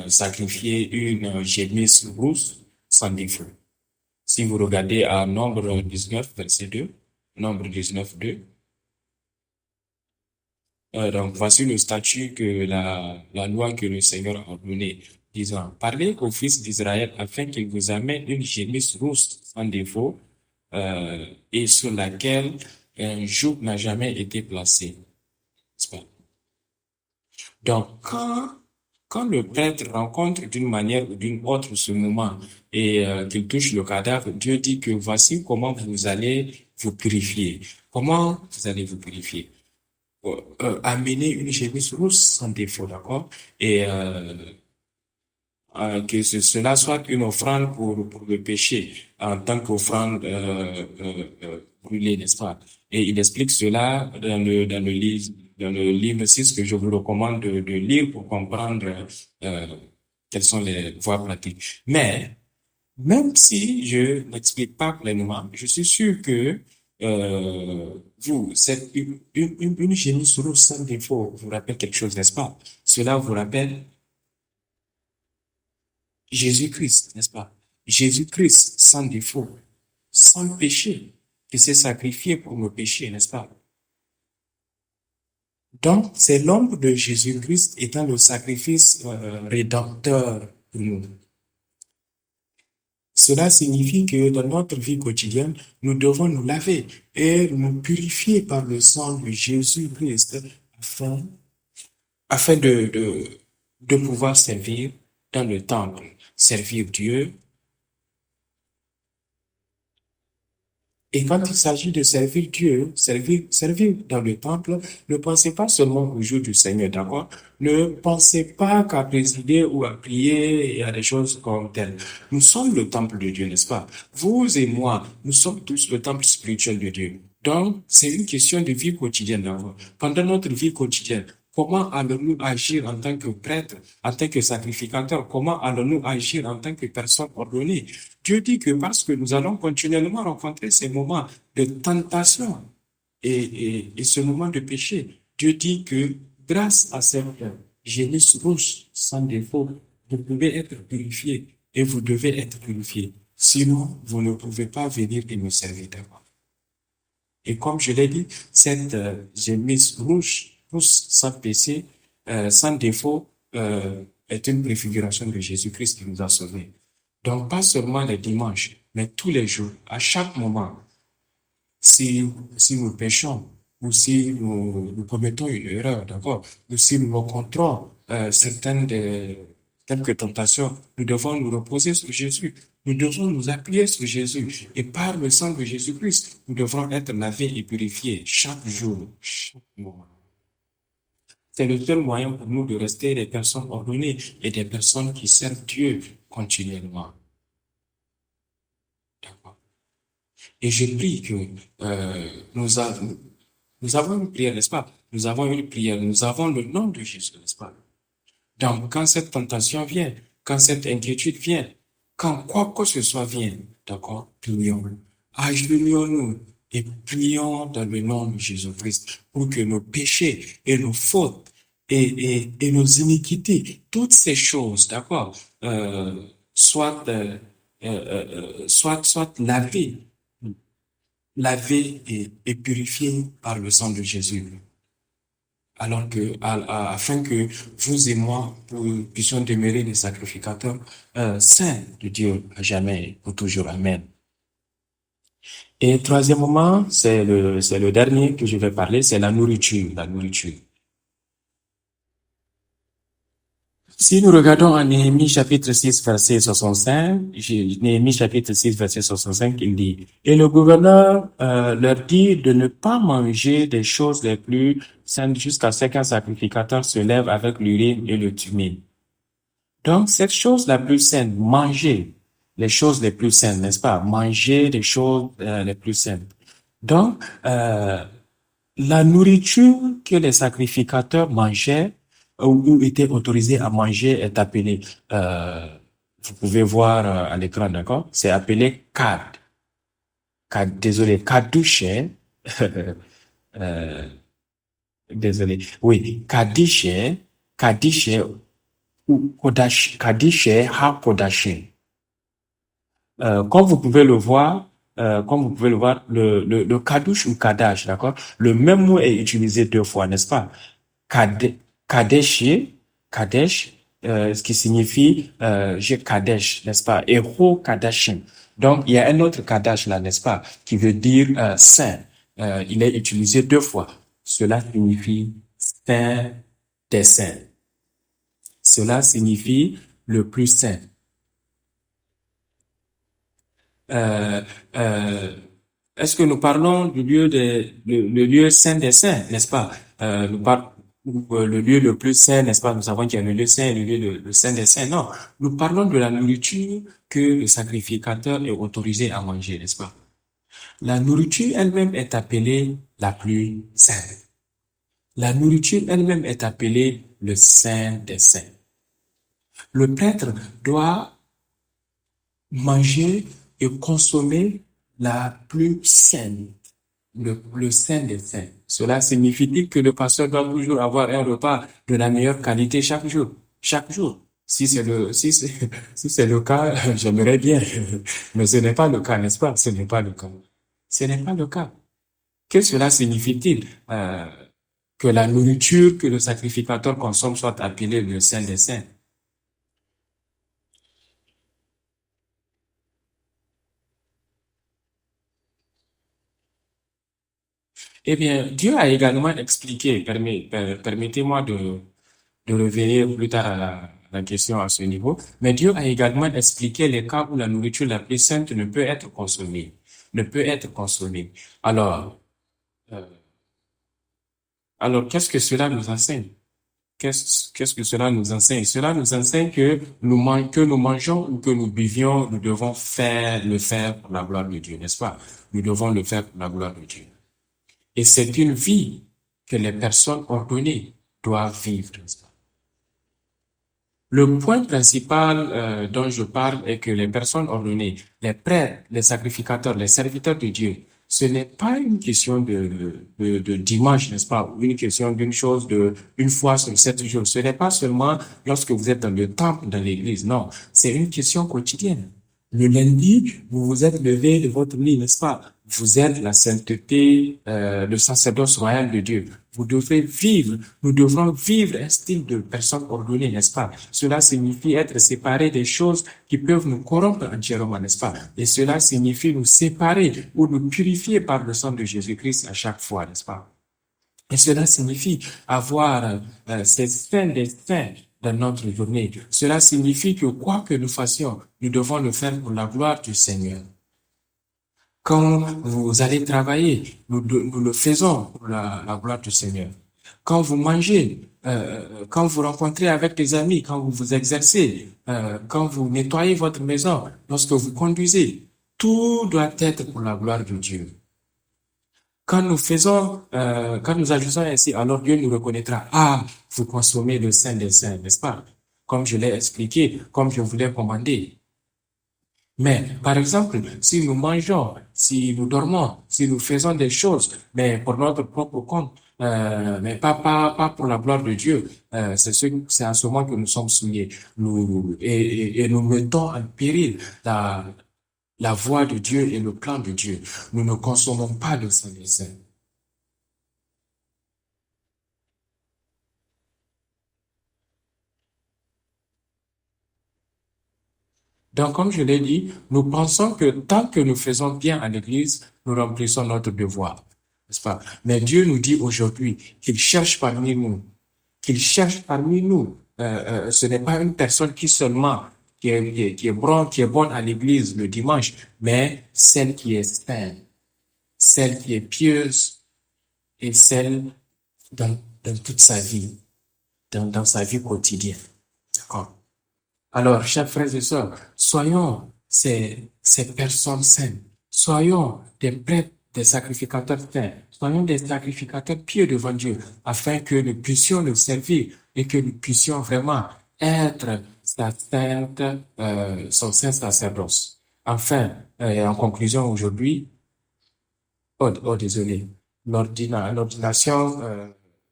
sacrifier une génisse rousse sans défaut. Si vous regardez à Nombre 19, verset 2, Nombre 19, 2, donc voici le statut que la loi que le Seigneur a donnée, disant, parlez aux fils d'Israël afin qu'ils vous amènent une génisse rousse sans défaut, et sur laquelle un joug n'a jamais été placé. N'est-ce pas? Donc, quand le prêtre rencontre d'une manière ou d'une autre ce moment et qu'il touche le cadavre, Dieu dit que voici comment vous allez vous purifier. Comment vous allez vous purifier? Amener une chemise rousse sans défaut, d'accord? Et que cela soit une offrande pour le péché en tant qu'offrande brûlée, n'est-ce pas? Et il explique cela dans le livre 6 que je vous recommande de lire pour comprendre euh, quelles sont les voies pratiques. Mais même si je n'explique pas pleinement, je suis sûr que c'est une génie solo sans défaut vous rappelle quelque chose, n'est-ce pas? Cela vous rappelle Jésus-Christ, n'est-ce pas? Jésus-Christ sans défaut, sans péché, qui s'est sacrifié pour nos péchés, n'est-ce pas? Donc, c'est l'ombre de Jésus-Christ étant le sacrifice rédempteur pour nous. Cela signifie que dans notre vie quotidienne, nous devons nous laver et nous purifier par le sang de Jésus-Christ afin de pouvoir servir dans le temple, servir Dieu. Et quand il s'agit de servir Dieu, servir dans le temple, ne pensez pas seulement au jour du Seigneur, d'accord? Ne pensez pas qu'à présider ou à prier et à des choses comme telles. Nous sommes le temple de Dieu, n'est-ce pas? Vous et moi, nous sommes tous le temple spirituel de Dieu. Donc, c'est une question de vie quotidienne, d'accord? Pendant notre vie quotidienne, comment allons-nous agir en tant que prêtre, en tant que sacrificateur? Comment allons-nous agir en tant que personne ordonnée? Dieu dit que parce que nous allons continuellement rencontrer ces moments de tentation et ce moment de péché, Dieu dit que grâce à cette génisse rouge sans défaut, vous pouvez être purifié et vous devez être purifié. Sinon, vous ne pouvez pas venir et me servir d'abord. Et comme je l'ai dit, cette génisse rouge sans péché, sans défaut, est une préfiguration de Jésus-Christ qui nous a sauvés. Donc, pas seulement les dimanches, mais tous les jours, à chaque moment, si nous péchons, ou si nous commettons une erreur, d'accord, ou si nous rencontrons certaines quelques tentations, nous devons nous reposer sur Jésus. Nous devons nous appuyer sur Jésus. Et par le sang de Jésus-Christ, nous devrons être lavés et purifiés chaque jour, chaque moment. C'est le seul moyen pour nous de rester des personnes ordonnées et des personnes qui servent Dieu continuellement. D'accord. Et je prie que nous, nous avons une prière, n'est-ce pas? Nous avons une prière, nous avons le nom de Jésus, n'est-ce pas? Donc, quand cette tentation vient, quand cette inquiétude vient, quand quoi que ce soit vient, d'accord, prions. Agenouillons-nous et prions dans le nom de Jésus-Christ pour que nos péchés et nos fautes et nos iniquités, toutes ces choses, d'accord, soient, soient lavées et purifiées par le sang de Jésus. Alors que, afin que vous et moi puissions demeurer des sacrificateurs saints de Dieu à jamais, pour toujours. Amen. Et troisièmement, c'est le dernier que je vais parler, c'est la nourriture, la nourriture. Si nous regardons en Néhémie chapitre 6 verset 65, Néhémie chapitre 6 verset 65, il dit, et le gouverneur leur dit de ne pas manger des choses les plus saintes jusqu'à ce qu'un sacrificateur se lève avec l'urine et le tumine. Donc, cette chose la plus sainte, manger les choses les plus saintes, n'est-ce pas? Manger les choses les plus saintes. Donc, la nourriture que les sacrificateurs mangeaient ou étaient autorisés à manger est appelée, vous pouvez voir à l'écran, d'accord? C'est appelé kad. Désolé, kadouché. Désolé. Oui, kadishe ou kadishe ha kodashin. Comme vous pouvez le voir, le kadouche ou kadash, d'accord? Le même mot est utilisé deux fois, n'est-ce pas? Kadesh, Kadesh, ce qui signifie j'ai Kadesh, n'est-ce pas? Et Ho Kadashim. Donc, il y a un autre Kadash là, n'est-ce pas? Qui veut dire saint. Il est utilisé deux fois. Cela signifie saint des saints. Cela signifie le plus saint. Euh, euh, Est-ce que nous parlons du lieu le lieu saint des saints, n'est-ce pas? Nous parlons le lieu le plus saint, n'est-ce pas? Nous savons qu'il y a le lieu saint et le lieu le saint des saints. Non, nous parlons de la nourriture que le sacrificateur est autorisé à manger, n'est-ce pas? La nourriture elle-même est appelée la plus sainte. La nourriture elle-même est appelée le saint des saints. Le prêtre doit manger et consommer la plus saine, le saint des saints. Cela signifie-t-il que le pasteur doit toujours avoir un repas de la meilleure qualité chaque jour? Chaque jour. Si c'est le cas, j'aimerais bien. Mais ce n'est pas le cas, n'est-ce pas? Ce n'est pas le cas. Ce n'est pas le cas. Que cela signifie-t-il? Que la nourriture que le sacrificateur consomme soit appelée le saint des saints. Eh bien, Dieu a également expliqué, permettez-moi de revenir plus tard à la question à ce niveau, mais Dieu a également expliqué les cas où la nourriture la plus sainte ne peut être consommée, ne peut être consommée. Alors, euh, qu'est-ce que cela nous enseigne? Qu'est-ce que cela nous enseigne? Cela nous enseigne que que nous mangeons ou que nous buvions, nous devons le faire pour la gloire de Dieu, n'est-ce pas? Nous devons le faire pour la gloire de Dieu. Et c'est une vie que les personnes ordonnées doivent vivre. Le point principal dont je parle est que les personnes ordonnées, les prêtres, les sacrificateurs, les serviteurs de Dieu, ce n'est pas une question de dimanche, n'est-ce pas, ou une question d'une chose une fois sur 7 jours. Ce n'est pas seulement lorsque vous êtes dans le temple, dans l'église. Non, c'est une question quotidienne. Le lundi, vous vous êtes levé de votre lit, n'est-ce pas? Vous êtes la sainteté, le sacerdoce royal de Dieu. Vous devez vivre, nous devrons vivre un style de personne ordonnée, n'est-ce pas? Cela signifie être séparé des choses qui peuvent nous corrompre entièrement, n'est-ce pas? Et cela signifie nous séparer ou nous purifier par le sang de Jésus-Christ à chaque fois, n'est-ce pas? Et cela signifie avoir ces saints des saints dans notre journée. Cela signifie que quoi que nous fassions, nous devons le faire pour la gloire du Seigneur. Quand vous allez travailler, nous le faisons pour la gloire du Seigneur. Quand vous mangez, quand vous rencontrez avec des amis, quand vous vous exercez, quand vous nettoyez votre maison, lorsque vous conduisez, tout doit être pour la gloire de Dieu. Quand quand nous agissons ainsi, alors Dieu nous reconnaîtra. Ah, vous consommez le Saint des Saints, n'est-ce pas? Comme je l'ai expliqué, comme je vous l'ai commandé. Mais, par exemple, si nous mangeons, si nous dormons, si nous faisons des choses, mais pour notre propre compte, mais pas pour la gloire de Dieu, c'est à ce moment que nous sommes souillés. Et nous mettons en péril la voix de Dieu et le plan de Dieu. Nous ne consommons pas le sang des saints. Donc, comme je l'ai dit, nous pensons que tant que nous faisons bien à l'Église, nous remplissons notre devoir, n'est-ce pas? Mais Dieu nous dit aujourd'hui qu'il cherche parmi nous, qu'il cherche parmi nous. Ce n'est pas une personne qui seulement qui est bonne à l'Église le dimanche, mais celle qui est sainte, celle qui est pieuse et celle dans toute sa vie, dans sa vie quotidienne. D'accord? Alors, chers frères et sœurs, soyons ces personnes saines. Soyons des prêtres, des sacrificateurs saints. Soyons des sacrificateurs pieux devant Dieu, afin que nous puissions le servir et que nous puissions vraiment être son saint sacerdoce. Enfin, en conclusion aujourd'hui, désolé, l'ordination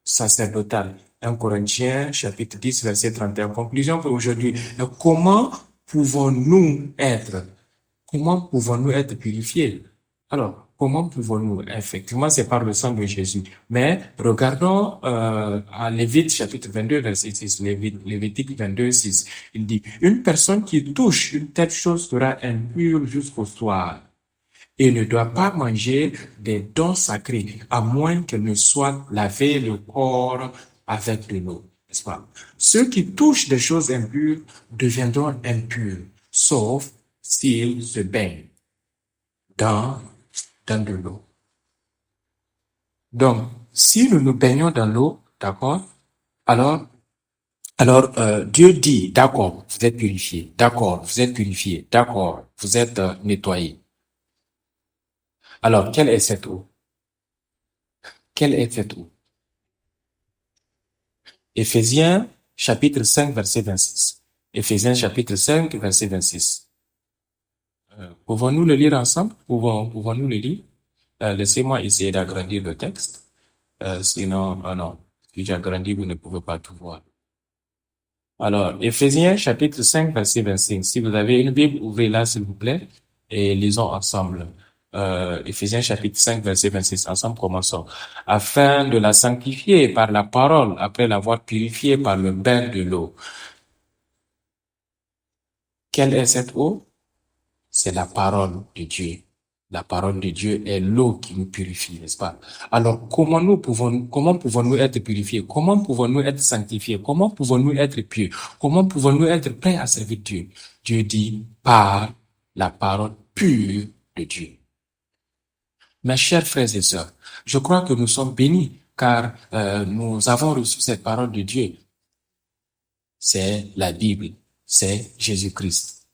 sacerdotale. 1 Corinthiens, chapitre 10, verset 31. Conclusion pour aujourd'hui. Pouvons-nous être, comment pouvons-nous être purifiés? Alors, comment pouvons-nous? Effectivement, c'est par le sang de Jésus. Mais regardons à Lévitique, chapitre 22, verset 6. Lévitique 22, 6. Il dit, une personne qui touche une telle chose sera impure jusqu'au soir et ne doit pas manger des dons sacrés, à moins qu'elle ne soit lavé le corps avec de l'eau. N'est-ce pas? Ceux qui touchent des choses impures deviendront impurs, sauf s'ils se baignent dans, dans de l'eau. Donc, si nous nous baignons dans l'eau, d'accord, alors, Dieu dit, d'accord, vous êtes purifiés, d'accord, vous êtes purifiés, d'accord, vous êtes nettoyés. Alors, quelle est cette eau? Quelle est cette eau? Éphésiens chapitre 5, verset 26. Éphésiens chapitre 5, verset 26. Pouvons-nous le lire ensemble? Pouvons-nous le lire? Laissez-moi essayer d'agrandir le texte. Sinon, non. Si j'agrandis, vous ne pouvez pas tout voir. Alors, Éphésiens chapitre 5, verset 25. Si vous avez une Bible, ouvrez-la s'il vous plaît et lisons ensemble. Éphésiens chapitre 5, verset 26. Ensemble, commençons. Afin de la sanctifier par la parole, après l'avoir purifiée par le bain de l'eau. Quelle est cette eau? C'est la parole de Dieu. La parole de Dieu est l'eau qui nous purifie, n'est-ce pas? Alors, comment pouvons-nous être purifiés? Comment pouvons-nous être sanctifiés? Comment pouvons-nous être pieux? Comment pouvons-nous être prêts à servir Dieu? Dieu dit par la parole pure de Dieu. Mes chers frères et sœurs, je crois que nous sommes bénis car nous avons reçu cette parole de Dieu. C'est la Bible, c'est Jésus-Christ.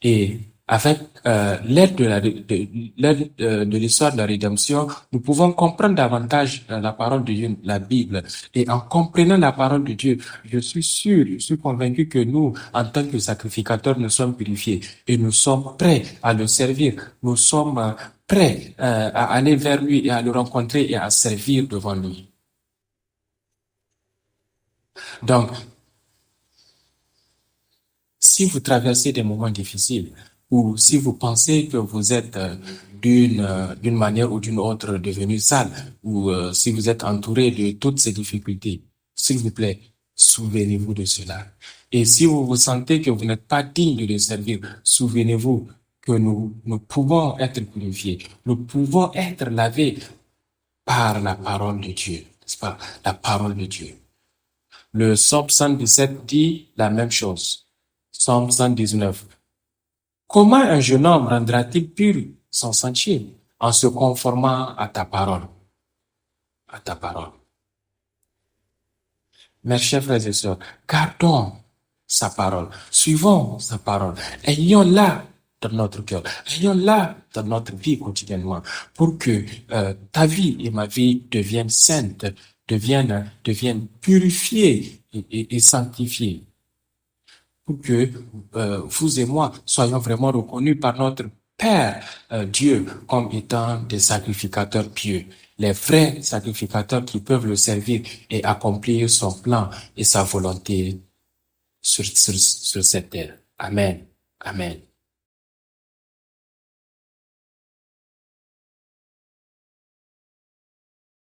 Et avec l'aide de l'histoire de la rédemption, nous pouvons comprendre davantage la parole de Dieu, la Bible. Et en comprenant la parole de Dieu, je suis convaincu que nous, en tant que sacrificateurs, nous sommes purifiés et nous sommes prêts à le servir. Nous sommes prêts à aller vers lui et à le rencontrer et à servir devant lui. Donc, si vous traversez des moments difficiles, ou si vous pensez que vous êtes d'une manière ou d'une autre devenu sale, ou si vous êtes entouré de toutes ces difficultés, s'il vous plaît, souvenez-vous de cela. Et si vous vous sentez que vous n'êtes pas digne de le servir, souvenez-vous que nous pouvons être purifiés, nous pouvons être lavés par la parole de Dieu, n'est-ce pas? La parole de Dieu. Le Psaume 117 dit la même chose. Psaume 119. Comment un jeune homme rendra-t-il pur son sentier? En se conformant à ta parole. À ta parole. Mes chers frères et sœurs, gardons sa parole, suivons sa parole, ayons-la dans notre cœur, ayons-la dans notre vie quotidiennement, pour que ta vie et ma vie deviennent saintes, deviennent purifiées et sanctifiées, pour que vous et moi soyons vraiment reconnus par notre Père Dieu comme étant des sacrificateurs pieux, les vrais sacrificateurs qui peuvent le servir et accomplir son plan et sa volonté sur cette terre. Amen. Amen.